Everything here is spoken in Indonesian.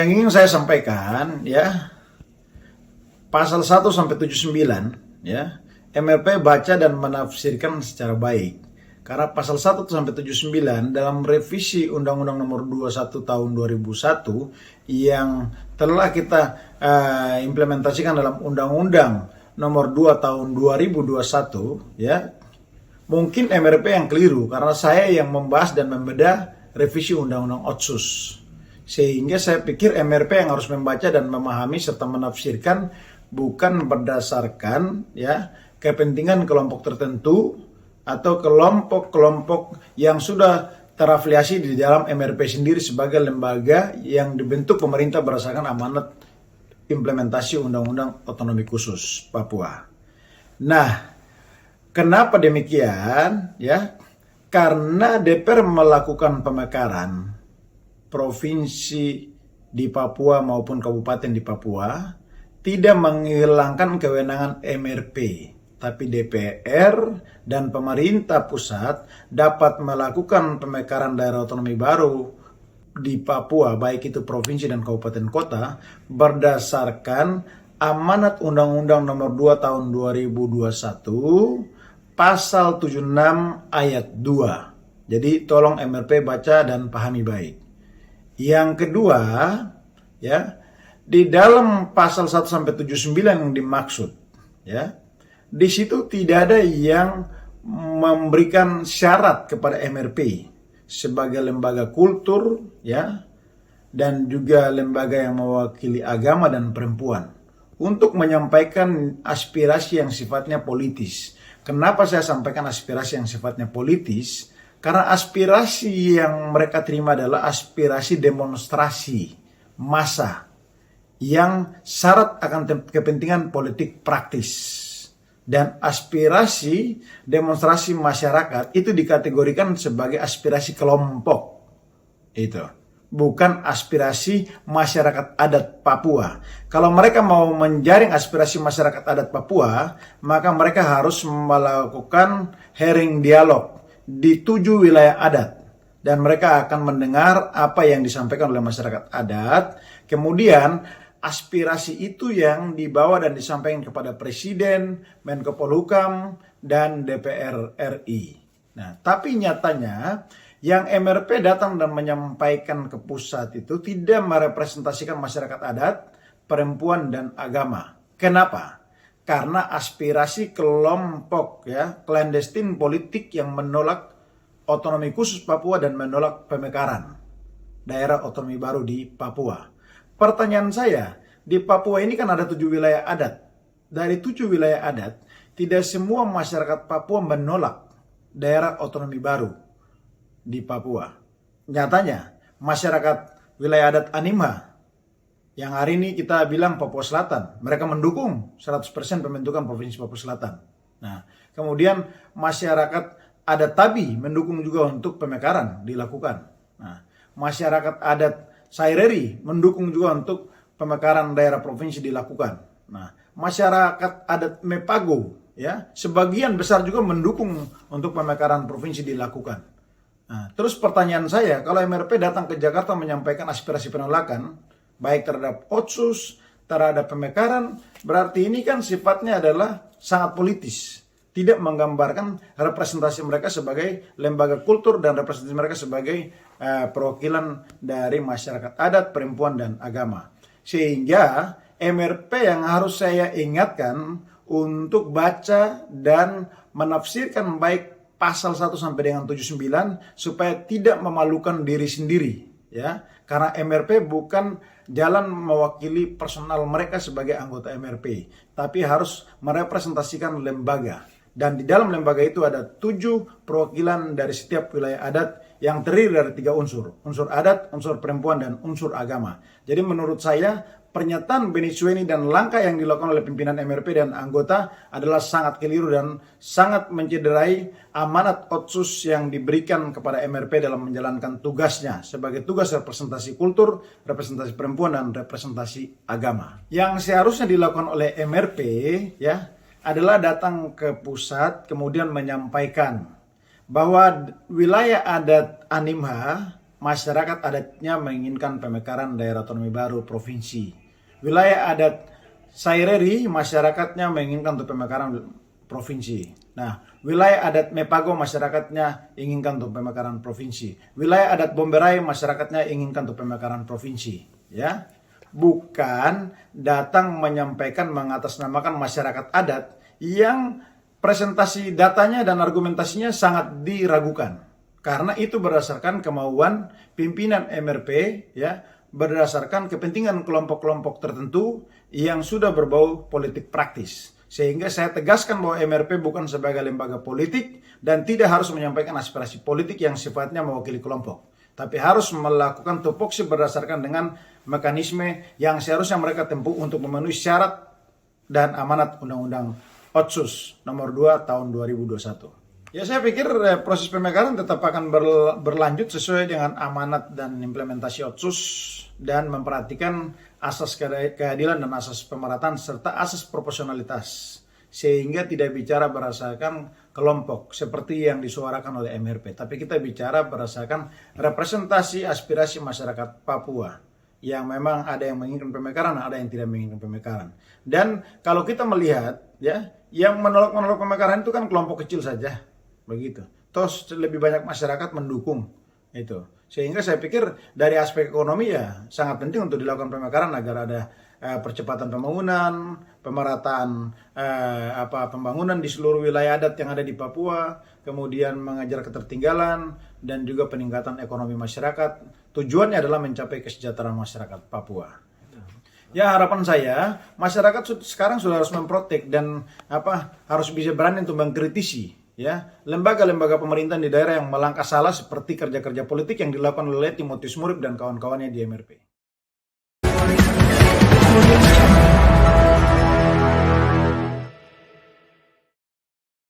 Yang ingin saya sampaikan ya, pasal 1 sampai 79 ya, MRP baca dan menafsirkan secara baik. Karena pasal 1 sampai 79 dalam revisi Undang-Undang Nomor 21 Tahun 2001 yang telah kita implementasikan dalam Undang-Undang Nomor 2 Tahun 2021 ya, mungkin MRP yang keliru karena saya yang membahas dan membedah revisi Undang-Undang Otsus. Sehingga saya pikir MRP yang harus membaca dan memahami serta menafsirkan bukan berdasarkan ya kepentingan kelompok tertentu atau kelompok-kelompok yang sudah terafiliasi di dalam MRP sendiri sebagai lembaga yang dibentuk pemerintah berdasarkan amanat implementasi Undang-Undang Otonomi Khusus Papua. Nah, kenapa demikian ya? Karena DPR melakukan pemekaran provinsi di Papua maupun kabupaten di Papua tidak menghilangkan kewenangan MRP, tapi DPR dan pemerintah pusat dapat melakukan pemekaran daerah otonomi baru di Papua, baik itu provinsi dan kabupaten kota, berdasarkan amanat Undang-Undang Nomor 2 Tahun 2021, Pasal 76 Ayat 2. Jadi tolong MRP baca dan pahami baik. Yang kedua, ya, di dalam pasal 1 sampai 79 yang dimaksud, ya, di situ tidak ada yang memberikan syarat kepada MRP sebagai lembaga kultur, ya, dan juga lembaga yang mewakili agama dan perempuan untuk menyampaikan aspirasi yang sifatnya politis. Kenapa saya sampaikan aspirasi yang sifatnya politis? Karena aspirasi yang mereka terima adalah aspirasi demonstrasi massa yang syarat akan kepentingan politik praktis. Dan aspirasi demonstrasi masyarakat itu dikategorikan sebagai aspirasi kelompok. Itu bukan aspirasi masyarakat adat Papua. Kalau mereka mau menjaring aspirasi masyarakat adat Papua, maka mereka harus melakukan hearing dialog di 7 wilayah adat. Dan mereka akan mendengar apa yang disampaikan oleh masyarakat adat. Kemudian aspirasi itu yang dibawa dan disampaikan kepada Presiden, Menko Polhukam, dan DPR RI. Nah, tapi nyatanya yang MRP datang dan menyampaikan ke pusat itu tidak merepresentasikan masyarakat adat, perempuan, dan agama. Kenapa? Karena aspirasi kelompok ya clandestine politik yang menolak otonomi khusus Papua dan menolak pemekaran daerah otonomi baru di Papua. Pertanyaan saya, di Papua ini kan ada 7 wilayah adat. Dari 7 wilayah adat, tidak semua masyarakat Papua menolak daerah otonomi baru di Papua. Nyatanya, masyarakat wilayah adat Animha, yang hari ini kita bilang Papua Selatan, mereka mendukung 100% pembentukan Provinsi Papua Selatan. Nah, kemudian masyarakat adat Tabi mendukung juga untuk pemekaran dilakukan. Nah, masyarakat adat Saireri mendukung juga untuk pemekaran daerah provinsi dilakukan. Nah, masyarakat adat Mepago ya sebagian besar juga mendukung untuk pemekaran provinsi dilakukan. Nah, terus pertanyaan saya, kalau MRP datang ke Jakarta menyampaikan aspirasi penolakan baik terhadap Otsus, terhadap pemekaran, berarti ini kan sifatnya adalah sangat politis. Tidak menggambarkan representasi mereka sebagai lembaga kultur dan representasi mereka sebagai perwakilan dari masyarakat adat, perempuan, dan agama. Sehingga MRP yang harus saya ingatkan untuk baca dan menafsirkan baik pasal 1 sampai dengan 79 supaya tidak memalukan diri sendiri ya. Karena MRP bukan jalan mewakili personal mereka sebagai anggota MRP, tapi harus merepresentasikan lembaga. Dan di dalam lembaga itu ada 7 perwakilan dari setiap wilayah adat yang terdiri dari 3 unsur. Unsur adat, unsur perempuan, dan unsur agama. Jadi menurut saya pernyataan Beni Sueni dan langkah yang dilakukan oleh pimpinan MRP dan anggota adalah sangat keliru dan sangat mencederai amanat Otsus yang diberikan kepada MRP dalam menjalankan tugasnya sebagai tugas representasi kultur, representasi perempuan, dan representasi agama. Yang seharusnya dilakukan oleh MRP ya adalah datang ke pusat kemudian menyampaikan bahwa wilayah adat Animha masyarakat adatnya menginginkan pemekaran daerah otonomi baru provinsi. Wilayah adat Saireri, masyarakatnya menginginkan untuk pemekaran provinsi. Nah, wilayah adat Mepago, masyarakatnya inginkan untuk pemekaran provinsi. Wilayah adat Bomberai, masyarakatnya inginkan untuk pemekaran provinsi. Ya, bukan datang menyampaikan mengatasnamakan masyarakat adat yang presentasi datanya dan argumentasinya sangat diragukan. Karena itu berdasarkan kemauan pimpinan MRP, ya, berdasarkan kepentingan kelompok-kelompok tertentu yang sudah berbau politik praktis. Sehingga saya tegaskan bahwa MRP bukan sebagai lembaga politik dan tidak harus menyampaikan aspirasi politik yang sifatnya mewakili kelompok. Tapi harus melakukan tupoksi berdasarkan dengan mekanisme yang seharusnya mereka tempuh untuk memenuhi syarat dan amanat Undang-Undang Otsus nomor 2 tahun 2021. Ya, saya pikir proses pemekaran tetap akan berlanjut sesuai dengan amanat dan implementasi Otsus dan memperhatikan asas keadilan dan asas pemerataan serta asas proporsionalitas, sehingga tidak bicara berdasarkan kelompok seperti yang disuarakan oleh MRP, tapi kita bicara berdasarkan representasi aspirasi masyarakat Papua yang memang ada yang menginginkan pemekaran, ada yang tidak menginginkan pemekaran. Dan kalau kita melihat, ya, yang menolak pemekaran itu kan kelompok kecil saja. Begitu. Terus lebih banyak masyarakat mendukung itu. Sehingga saya pikir dari aspek ekonomi ya sangat penting untuk dilakukan pemekaran agar ada percepatan pembangunan, pemerataan pembangunan di seluruh wilayah adat yang ada di Papua, kemudian mengejar ketertinggalan dan juga peningkatan ekonomi masyarakat. Tujuannya adalah mencapai kesejahteraan masyarakat Papua. Ya, harapan saya masyarakat sekarang sudah harus memprotek dan harus bisa berani untuk mengkritisi, ya, lembaga-lembaga pemerintahan di daerah yang melangkah salah seperti kerja-kerja politik yang dilakukan oleh Timotius Murib dan kawan-kawannya di MRP.